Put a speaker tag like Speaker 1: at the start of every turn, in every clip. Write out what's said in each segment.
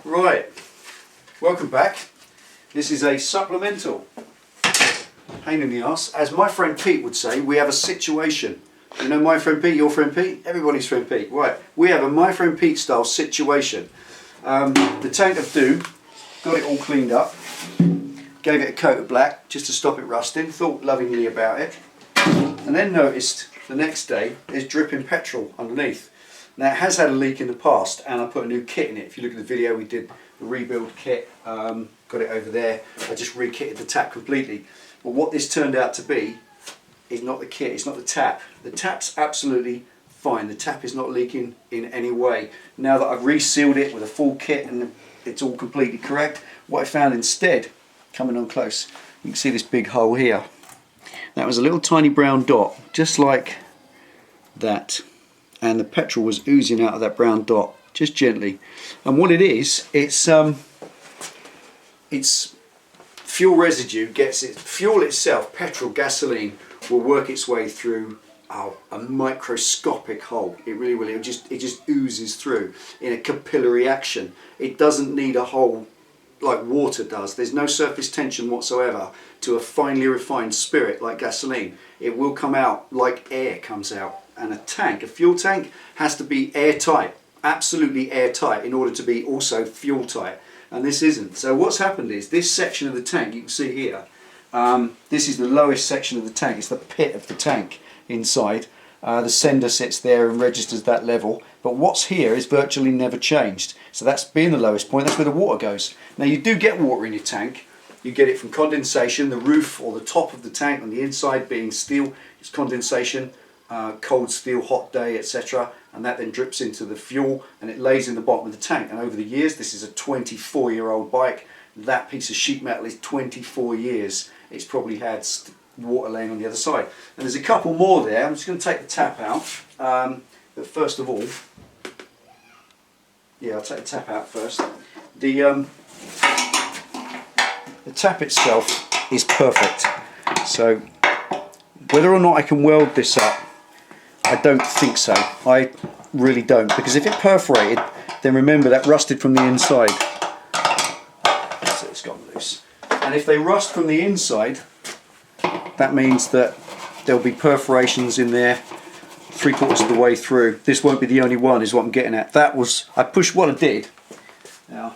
Speaker 1: Right, welcome back. This is a supplemental pain in the arse. As my friend Pete would say, we have a situation. You know my friend Pete, your friend Pete, everybody's friend Pete. Right, we have a my friend Pete style situation. The tank of doom, got it all cleaned up, gave it a coat of black just to stop it rusting, thought lovingly about it, and then noticed the next day there's dripping petrol underneath. Now it has had a leak in the past and I put a new kit in it. If you look at the video, we did the rebuild kit, got it over there. I just re-kitted the tap completely. But what this turned out to be is not the kit, it's not the tap. The tap's absolutely fine. The tap is not leaking in any way. Now that I've resealed it with a full kit and it's all completely correct, what I found instead, coming on close, you can see this big hole here. That was a little tiny brown dot, just like that. And the petrol was oozing out of that brown dot, just gently. And what it is, it's fuel residue gets it. Fuel itself, petrol, gasoline, will work its way through a microscopic hole. It really will. It just oozes through in a capillary action. It doesn't need a hole like water does. There's no surface tension whatsoever to a finely refined spirit like gasoline. It will come out like air comes out. And a tank, a fuel tank, has to be airtight, absolutely airtight, in order to be also fuel tight. And this isn't. So what's happened is this section of the tank, you can see here, this is the lowest section of the tank. It's the pit of the tank inside. The sender sits there and registers that level. But what's here is virtually never changed. So that's being the lowest point. That's where the water goes. Now you do get water in your tank. You get it from condensation. The roof or the top of the tank on the inside being steel, it's condensation. Cold steel, hot day, etc., and that then drips into the fuel and it lays in the bottom of the tank. And over the years, this is a 24-year-old bike. That piece of sheet metal is 24 years. It's probably had water laying on the other side. And there's a couple more there. I'm just going to take the tap out. But first of all, yeah, I'll take the tap out first. The tap itself is perfect. So whether or not I can weld this up, I don't think so. I really don't, because if it perforated, then remember that rusted from the inside. So it's gone loose. And if they rust from the inside, that means that there'll be perforations in there 3/4 of the way through. This won't be the only one, is what I'm getting at. That was, I pushed what I did. Now,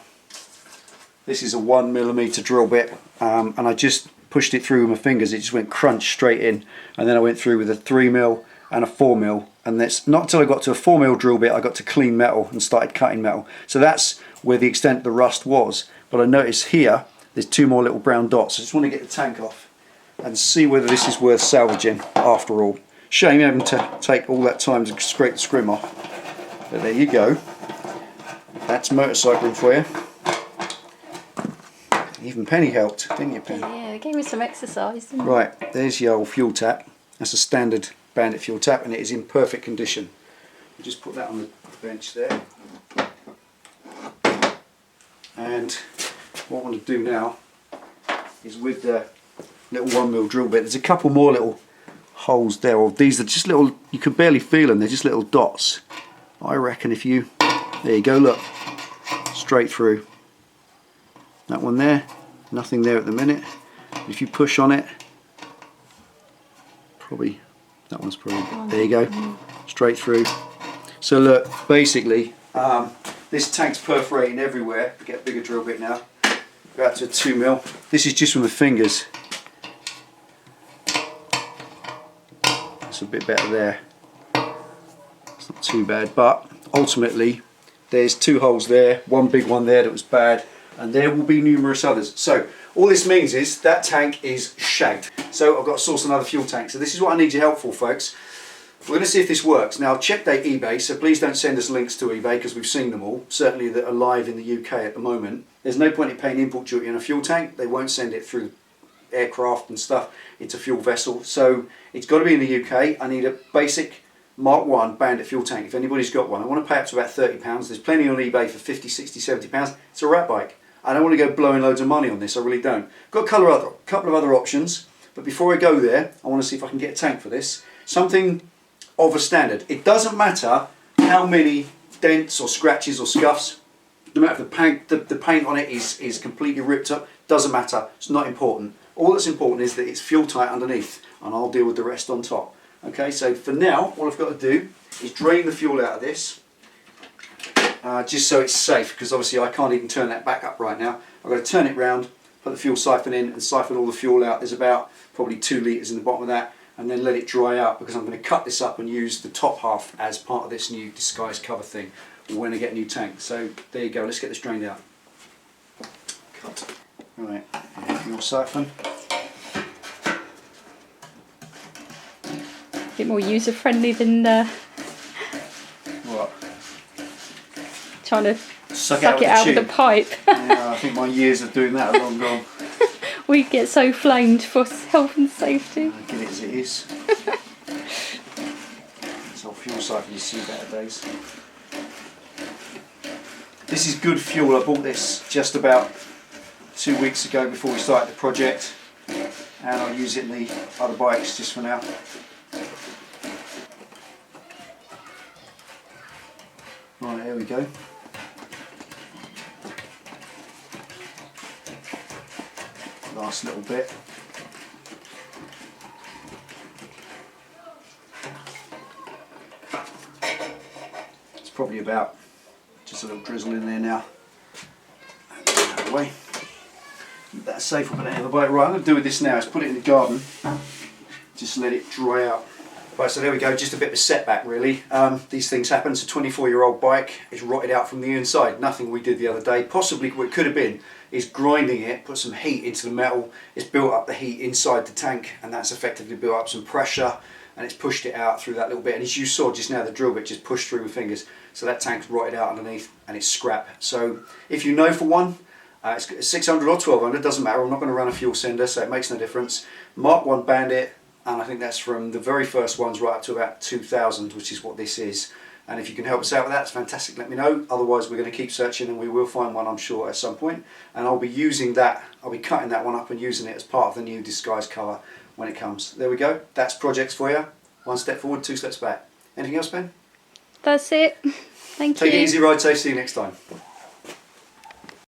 Speaker 1: this is a 1mm drill bit, and I just pushed it through with my fingers. It just went crunch straight in, and then I went through with a 3mm and a 4mm, and that's not until I got to a 4mm drill bit I got to clean metal and started cutting metal. So that's where the extent of the rust was. But I noticed here there's two more little brown dots. I just want to get the tank off and see whether this is worth salvaging after all. Shame having to take all that time to scrape the scrim off, but there you go. That's motorcycling for you. Even Penny helped, didn't you, Penny?
Speaker 2: Yeah, it gave me some exercise, didn't it?
Speaker 1: Right, there's your old fuel tap. That's a standard Bandit fuel tap, and it is in perfect condition. I'll just put that on the bench there. And what I want to do now is, with the little 1mm drill bit, there's a couple more little holes there, or these are just little, you can barely feel them, they're just little dots. I reckon if you, there you go, look, straight through. That one there, nothing there at the minute. If you push on it, probably, that one's probably, there you go, straight through. So look, basically, this tank's perforating everywhere. Get a bigger drill bit now, go out to a 2mm. This is just from the fingers. That's a bit better there. It's not too bad, but ultimately, there's two holes there, one big one there that was bad, and there will be numerous others. So all this means is that tank is shagged. So I've got to source another fuel tank. So this is what I need your help for, folks. We're going to see if this works. Now, check date eBay, so please don't send us links to eBay because we've seen them all, certainly that are live in the UK at the moment. There's no point in paying import duty on a fuel tank. They won't send it through aircraft and stuff. It's a fuel vessel, so it's got to be in the UK. I need a basic Mark 1 Bandit fuel tank, if anybody's got one. I want to pay up to about £30. There's plenty on eBay for 50, 60, 70 pounds. It's a rat bike. I don't want to go blowing loads of money on this, I really don't. Got a couple of other options, but before I go there, I want to see if I can get a tank for this. Something of a standard. It doesn't matter how many dents or scratches or scuffs no matter if the paint on it is completely ripped up, doesn't matter, it's not important. All that's important is that it's fuel tight underneath, and I'll deal with the rest on top. Okay, so for now, all I've got to do is drain the fuel out of this, just so it's safe, because obviously I can't even turn that back up right now. I've got to turn it round, put the fuel siphon in and siphon all the fuel out. There's about probably 2 litres in the bottom of that, and then let it dry out, because I'm going to cut this up and use the top half as part of this new disguise cover thing when I get a new tank. So there you go, let's get this drained out. Cut. Right, fuel siphon.
Speaker 2: A bit more user friendly than
Speaker 1: What?
Speaker 2: trying to
Speaker 1: Suck
Speaker 2: suck it out with a pipe.
Speaker 1: Yeah, I think my years of doing that are long gone.
Speaker 2: We get so flamed for health and safety.
Speaker 1: I get it as it is. This old fuel siphon has seen better days. This is good fuel. I bought this just about 2 weeks ago before we started the project, and I'll use it in the other bikes just for now. Right, here we go. Last little bit. It's probably about just a little drizzle in there now. Out of the way. Keep that safe up and out of the bike. Right, what I'm going to do with this now is put it in the garden. Just let it dry out. Right, so there we go, just a bit of a setback really. These things happen. It's a 24-year-old bike. It's rotted out from the inside. Nothing we did the other day. Possibly what it could have been is grinding it, put some heat into the metal. It's built up the heat inside the tank, and that's effectively built up some pressure, and it's pushed it out through that little bit. And as you saw just now, the drill bit just pushed through with fingers. So that tank's rotted out underneath, and it's scrap. So if you know for one, it's 600 or 1200, doesn't matter. I'm not going to run a fuel sender, so it makes no difference. Mark 1 Bandit. And I think that's from the very first ones right up to about 2000, which is what this is. And if you can help us out with that, it's fantastic, let me know. Otherwise we're going to keep searching, and we will find one, I'm sure, at some point. And I'll be using that, I'll be cutting that one up and using it as part of the new disguise cover when it comes. There we go, that's projects for you. 1 step forward, 2 steps back. Anything else, Ben?
Speaker 2: That's it. Thank you.
Speaker 1: Take it easy, ride safe, see you next time.